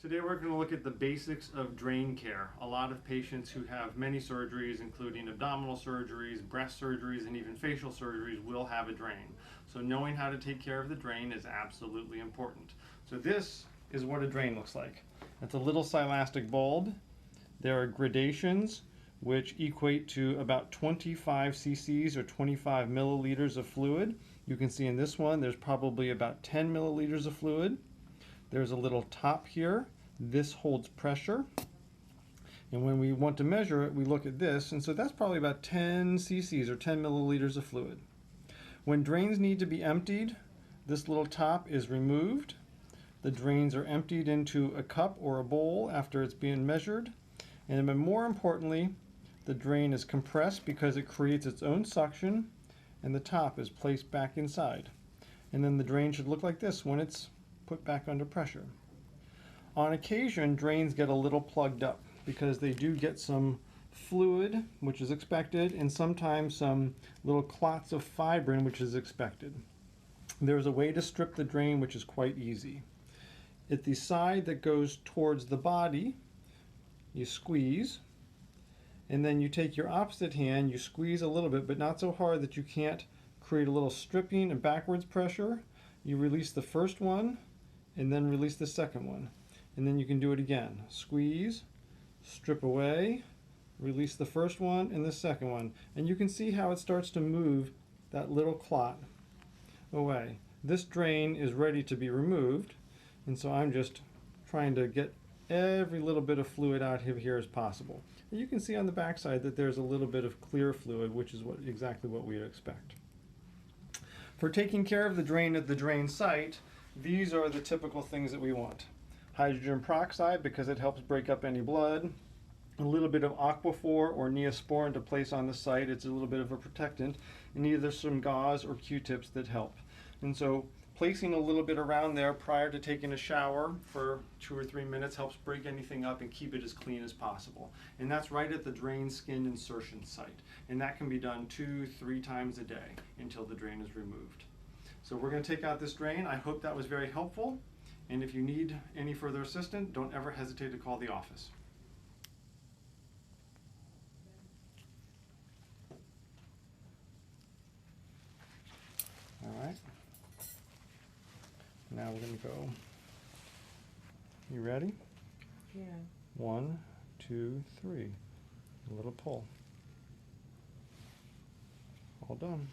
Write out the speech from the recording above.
Today we're going to look at the basics of drain care. A lot of patients who have many surgeries, including abdominal surgeries, breast surgeries, and even facial surgeries, will have a drain. So knowing how to take care of the drain is absolutely important. So this is what a drain looks like. It's a little silastic bulb. There are gradations which equate to about 25 cc's or 25 milliliters of fluid. You can see in this one there's probably about 10 milliliters of fluid. There's a little top here. This holds pressure. And when we want to measure it, we look at this. And so that's probably about 10 cc's or 10 milliliters of fluid. When drains need to be emptied, this little top is removed. The drains are emptied into a cup or a bowl after it's being measured. And then more importantly, the drain is compressed because it creates its own suction, and the top is placed back inside. And then the drain should look like this when it's put back under pressure. On occasion, drains get a little plugged up because they do get some fluid, which is expected, and sometimes some little clots of fibrin, which is expected. There's a way to strip the drain which is quite easy. At the side that goes towards the body, you squeeze, and then you take your opposite hand, you squeeze a little bit, but not so hard that you can't create a little stripping and backwards pressure. You release the first one, and then release the second one. And then you can do it again. Squeeze, strip away, release the first one and the second one. And you can see how it starts to move that little clot away. This drain is ready to be removed, and so I'm just trying to get every little bit of fluid out of here as possible. And you can see on the back side that there's a little bit of clear fluid, which is exactly what we'd expect. For taking care of the drain at the drain site, these are the typical things that we want. Hydrogen peroxide, because it helps break up any blood. A little bit of aquaphor or neosporin to place on the site. It's a little bit of a protectant. And either some gauze or Q-tips that help. And so placing a little bit around there prior to taking a shower for 2 or 3 minutes helps break anything up and keep it as clean as possible. And that's right at the drain skin insertion site. And that can be done 2-3 times a day until the drain is removed. So we're going to take out this drain. I hope that was very helpful. And if you need any further assistance, don't ever hesitate to call the office. All right. Now we're going to go. You ready? Yeah. 1, 2, 3. A little pull. All done.